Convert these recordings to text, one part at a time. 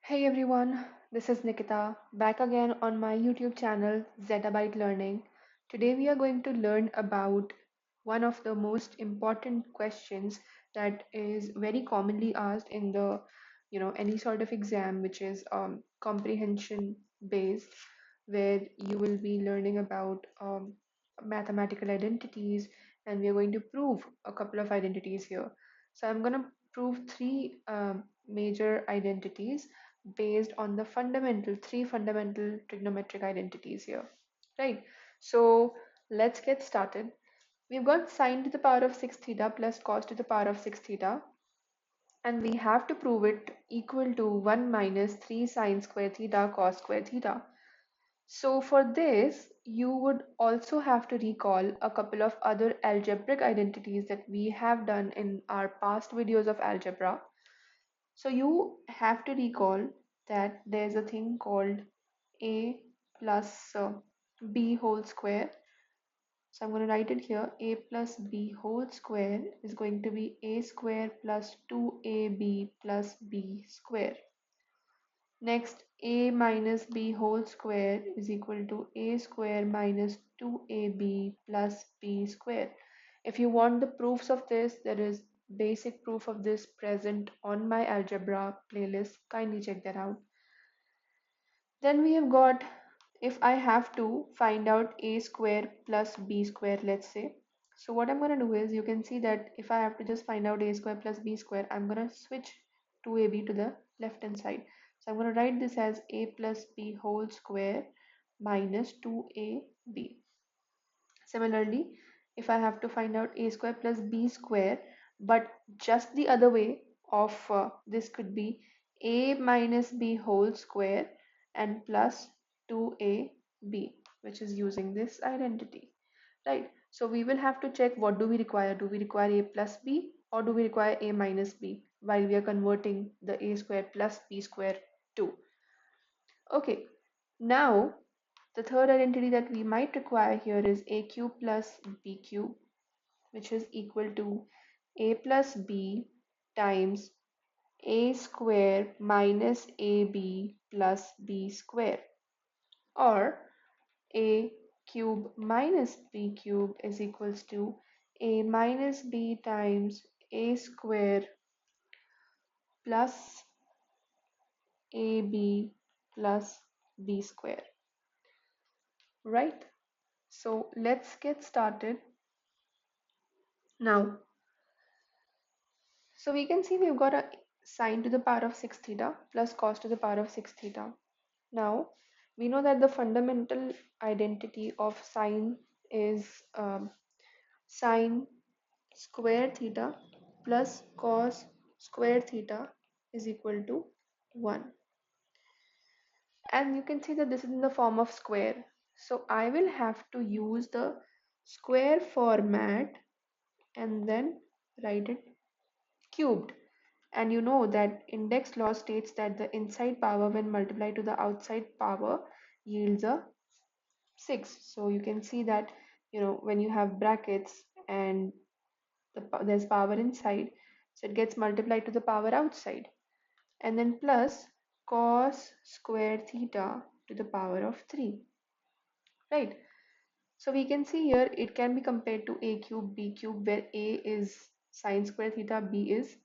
Hey everyone, this is Nikita back again on my YouTube channel Zettabyte Learning. Today we are going to learn about one of the most important questions that is very commonly asked in the any sort of exam, which is comprehension based, where you will be learning about mathematical identities, and we are going to prove a couple of identities here. So I'm going to prove three major identities based on the three fundamental trigonometric identities here, right? So let's get started. We've got sine to the power of 6 theta plus cos to the power of 6 theta, and we have to prove it equal to 1 minus 3 sine square theta cos square theta. So for this, you would also have to recall a couple of other algebraic identities that we have done in our past videos of algebra. So you have to recall that there's a thing called a plus b whole square. So I'm going to write it here. A plus b whole square is going to be a square plus 2ab plus b square. Next, a minus b whole square is equal to a square minus 2ab plus b square. If you want the proofs of this, there is basic proof of this present on my algebra playlist. Kindly check that out. Then we have got, if I have to find out a square plus b square, let's say. So what I'm going to do is, you can see that if I have to just find out a square plus b square, I'm going to switch 2ab to the left hand side. So I'm going to write this as a plus b whole square minus 2ab. Similarly, if I have to find out a square plus b square, but just the other way of this could be a minus b whole square and plus 2ab, which is using this identity, right? So we will have to check, what do we require? Do we require a plus b, or do we require a minus b while we are converting the a square plus b square to? Okay, now the third identity that we might require here is a cube plus b cube, which is equal to a plus b times a square minus ab plus b square, or a cube minus b cube is equals to a minus b times a square plus ab plus b square, right? So let's get started now. So we can see we've got a sine to the power of 6 theta plus cos to the power of 6 theta. Now we know that the fundamental identity of sine is sine square theta plus cos square theta is equal to 1. And you can see that this is in the form of square. So I will have to use the square format and then write it cubed. And you know that index law states that the inside power when multiplied to the outside power yields a 6. So you can see that, when you have brackets and there's power inside, so it gets multiplied to the power outside. And then plus cos square theta to the power of 3, right? So we can see here it can be compared to a cube, b cube, where a is sine square theta, b is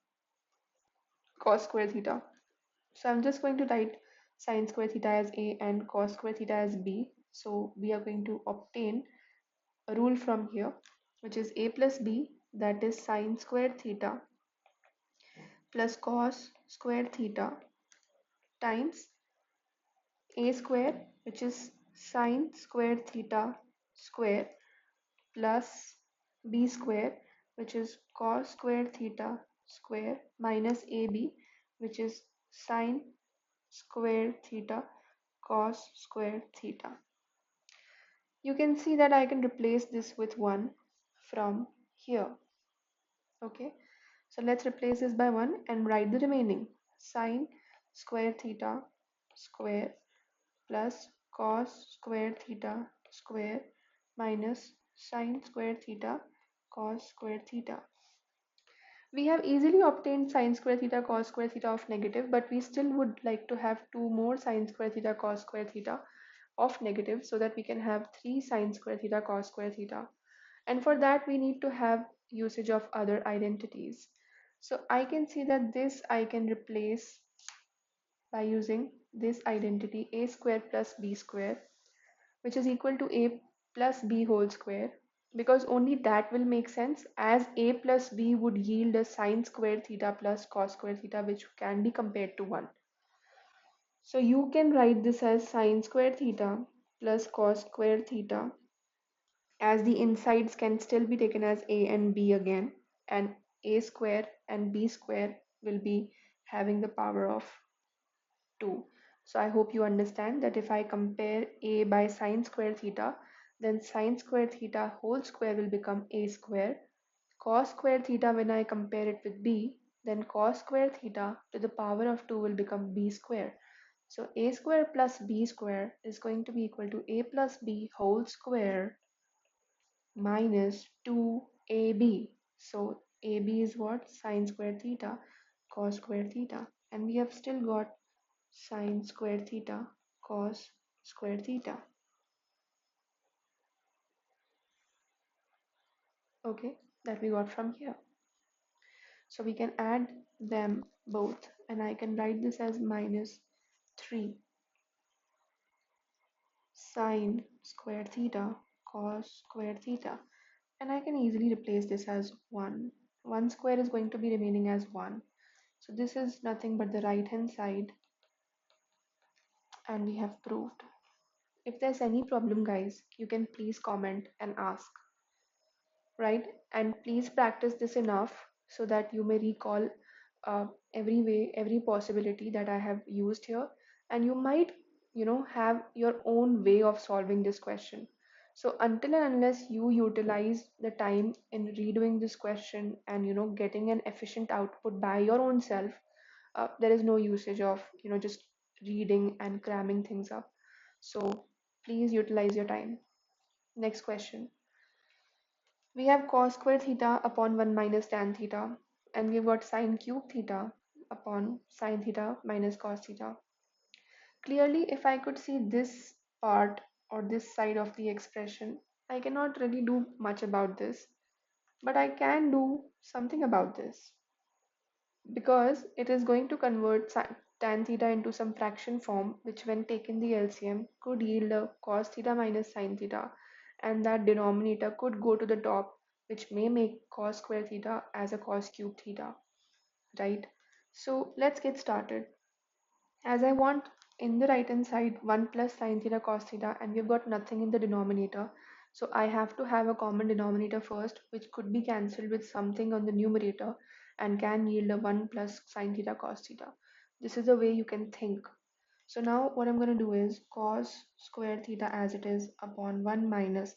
cos square theta. So I'm just going to write sine square theta as a and cos square theta as b. So we are going to obtain a rule from here, which is a plus b, that is sine square theta plus cos square theta times a square, which is sine square theta square, plus b square, which is cos square theta square, minus ab, which is sine square theta cos square theta. You can see that I can replace this with 1 from here. Okay, so let's replace this by 1 and write the remaining. Sine square theta square plus cos square theta square minus sine square theta cos square theta. We have easily obtained sine square theta cos square theta of negative, but we still would like to have two more sine square theta cos square theta of negative so that we can have three sine square theta cos square theta. And for that, we need to have usage of other identities. So I can see that this I can replace by using this identity a square plus b square, which is equal to a plus b whole square, because only that will make sense, as a plus b would yield a sine square theta plus cos square theta, which can be compared to 1. So you can write this as sine square theta plus cos square theta, as the insides can still be taken as a and b again, and a square and b square will be having the power of 2. So I hope you understand that if I compare a by sine square theta, then sine square theta whole square will become a square. Cos square theta, when I compare it with b, then cos square theta to the power of 2 will become b square. So a square plus b square is going to be equal to a plus b whole square minus 2ab. So ab is what? Sine square theta cos square theta. And we have still got sine square theta cos square theta. Okay, that we got from here. So we can add them both, and I can write this as minus 3 sine square theta cos square theta. And I can easily replace this as 1. 1 square is going to be remaining as 1. So this is nothing but the right hand side, and we have proved. If there's any problem, guys, you can please comment and ask, right? And please practice this enough so that you may recall uh, every possibility that I have used here, and you might, have your own way of solving this question. So until and unless you utilize the time in redoing this question and getting an efficient output by your own self, there is no usage of just reading and cramming things up. So please utilize your time. Next question. We have cos square theta upon 1 minus tan theta, and we've got sine cube theta upon sine theta minus cos theta. Clearly, if I could see this part or this side of the expression, I cannot really do much about this, but I can do something about this, because it is going to convert tan theta into some fraction form, which when taken the LCM could yield a cos theta minus sine theta, and that denominator could go to the top, which may make cos square theta as a cos cube theta, right? So let's get started. As I want in the right hand side 1 plus sine theta cos theta, and we've got nothing in the denominator, so I have to have a common denominator first, which could be cancelled with something on the numerator and can yield a 1 plus sine theta cos theta. This is the way you can think. So now what I'm going to do is cos square theta as it is upon 1 minus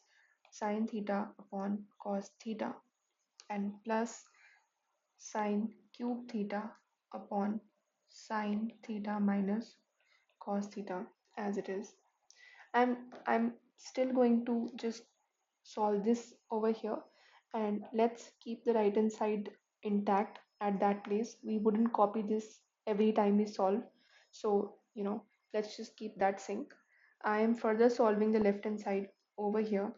sine theta upon cos theta, and plus sine cube theta upon sine theta minus cos theta as it is. I'm still going to just solve this over here, and let's keep the right hand side intact at that place. We wouldn't copy this every time we solve. So, let's just keep that sync. I am further solving the left hand side over here.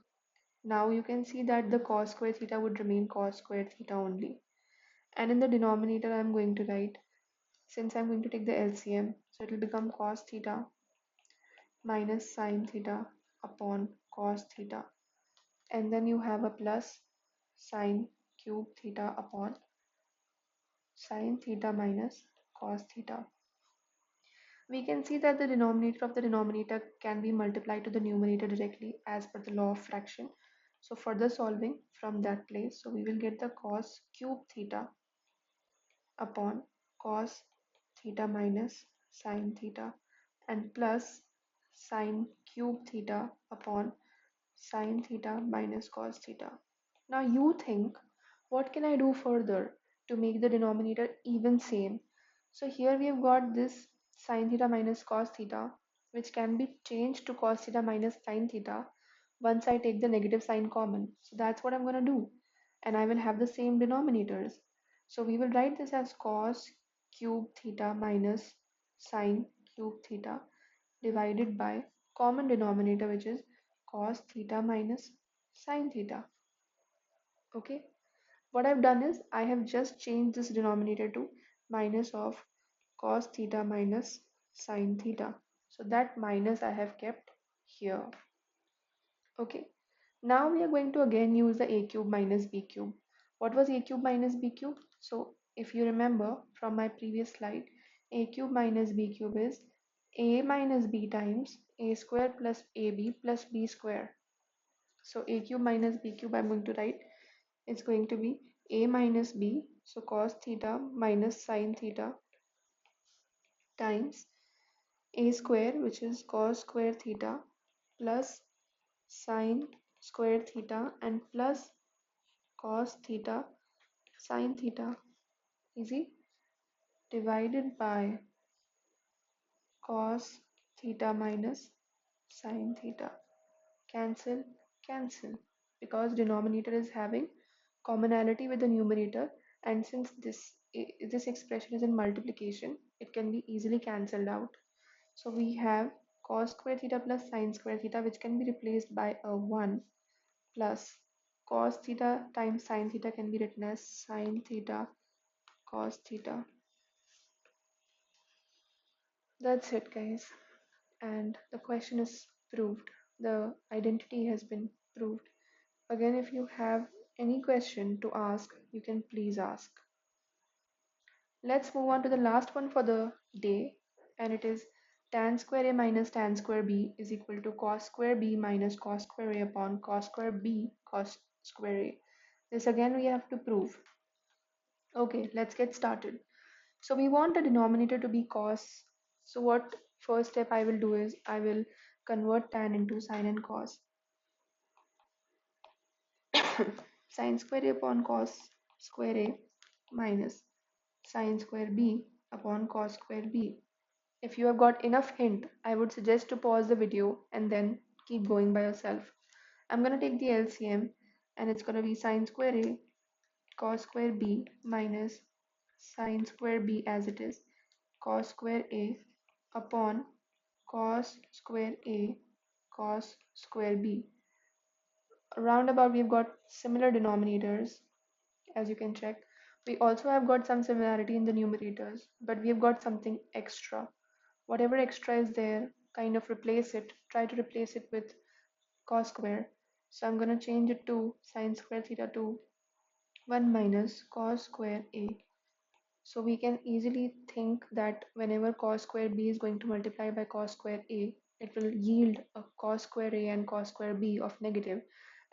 Now you can see that the cos square theta would remain cos square theta only. And in the denominator, I'm going to write, since I'm going to take the LCM, so it will become cos theta minus sine theta upon cos theta, and then you have a plus sine cube theta upon sine theta minus cos theta. We can see that the denominator of the denominator can be multiplied to the numerator directly as per the law of fraction. So further solving from that place, so we will get the cos cube theta upon cos theta minus sine theta, and plus sine cube theta upon sine theta minus cos theta. Now you think, what can I do further to make the denominator even same? So here we have got this sine theta minus cos theta, which can be changed to cos theta minus sine theta once I take the negative sign common. So that's what I'm going to do. And I will have the same denominators. So we will write this as cos cube theta minus sine cube theta divided by common denominator, which is cos theta minus sine theta. Okay, what I've done is I have just changed this denominator to minus of cos theta minus sine theta. So that minus I have kept here. Okay, now we are going to again use the a cube minus b cube. What was a cube minus b cube? So if you remember from my previous slide, a cube minus b cube is a minus b times a square plus ab plus b square. So a cube minus b cube I'm going to write, it's going to be a minus b, so cos theta minus sine theta times a square, which is cos square theta plus sine square theta and plus cos theta sine theta, easy, divided by cos theta minus sine theta. Cancel, cancel, because denominator is having commonality with the numerator, and since this expression is in multiplication, it can be easily cancelled out. So we have cos square theta plus sine square theta, which can be replaced by a 1, plus cos theta times sine theta can be written as sine theta cos theta. That's it, guys. And the question is proved. The identity has been proved. Again, if you have any question to ask, you can please ask. Let's move on to the last one for the day, and it is tan square a minus tan square b is equal to cos square b minus cos square a upon cos square b cos square a. This again we have to prove. Okay, let's get started. So we want the denominator to be cos. So what first step I will do is I will convert tan into sine and cos. Sine square a upon cos square a minus sine square b upon cos square b. If you have got enough hint, I would suggest to pause the video and then keep going by yourself. I'm going to take the LCM, and it's going to be sine square a cos square b minus sine square b as it is cos square a upon cos square a cos square b. Roundabout we've got similar denominators, as you can check. We also have got some similarity in the numerators, but we have got something extra. Whatever extra is there, kind of replace it, try to replace it with cos square. So I'm going to change it to sine square theta to 1 minus cos square a. So we can easily think that whenever cos square b is going to multiply by cos square a, it will yield a cos square a and cos square b of negative,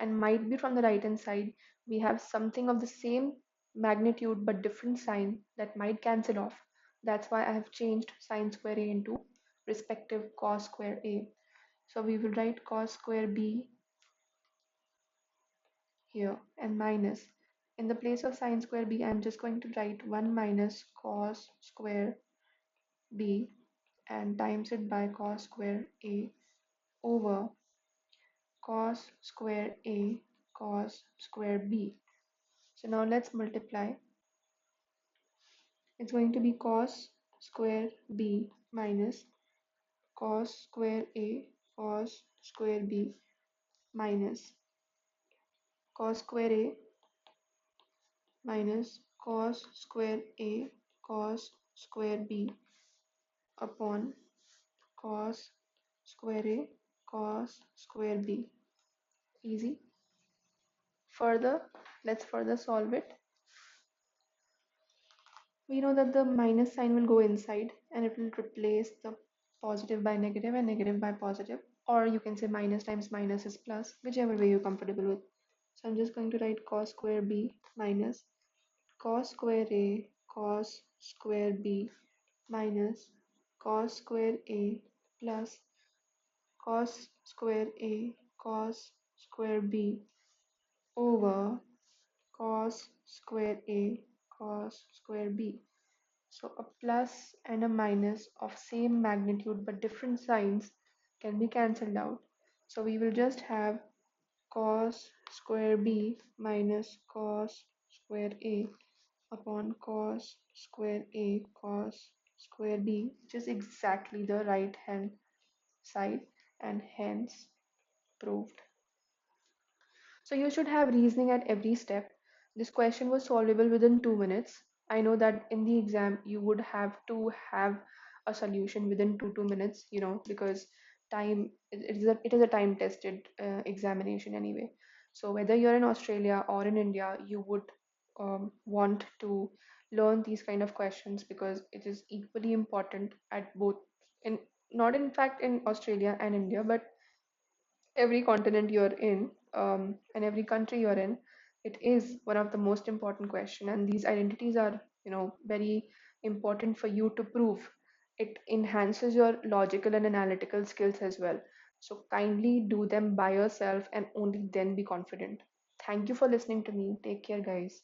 and might be from the right hand side we have something of the same magnitude but different sign that might cancel off. That's why I have changed sine square a into respective cos square a. So we will write cos square b here and minus. In the place of sine square b, I'm just going to write 1 minus cos square b and times it by cos square a over cos square a cos square b. So now let's multiply. It's going to be cos square b minus cos square a cos square b minus cos square a minus cos square a cos square b upon cos square a cos square b. Easy. Further, let's further solve it. We know that the minus sign will go inside and it will replace the positive by negative and negative by positive, or you can say minus times minus is plus, whichever way you're comfortable with. So I'm just going to write cos square b minus cos square a cos square b minus cos square a plus cos square a cos square b over cos square a cos square b. So a plus and a minus of same magnitude but different signs can be cancelled out. So we will just have cos square b minus cos square a upon cos square A cos square B, which is exactly the right hand side, and hence proved. So you should have reasoning at every step. This question was solvable within 2 minutes. I know that in the exam you would have to have a solution within 2 minutes, because it is a time tested examination anyway. So whether you're in Australia or in India, you would want to learn these kind of questions because it is equally important at both, in not in fact in Australia and India, but every continent you're in, and every country you're in, it is one of the most important question, and these identities are very important for you to prove. It enhances your logical and analytical skills as well. So kindly do them by yourself and only then be confident. Thank you for listening to me. Take care, guys.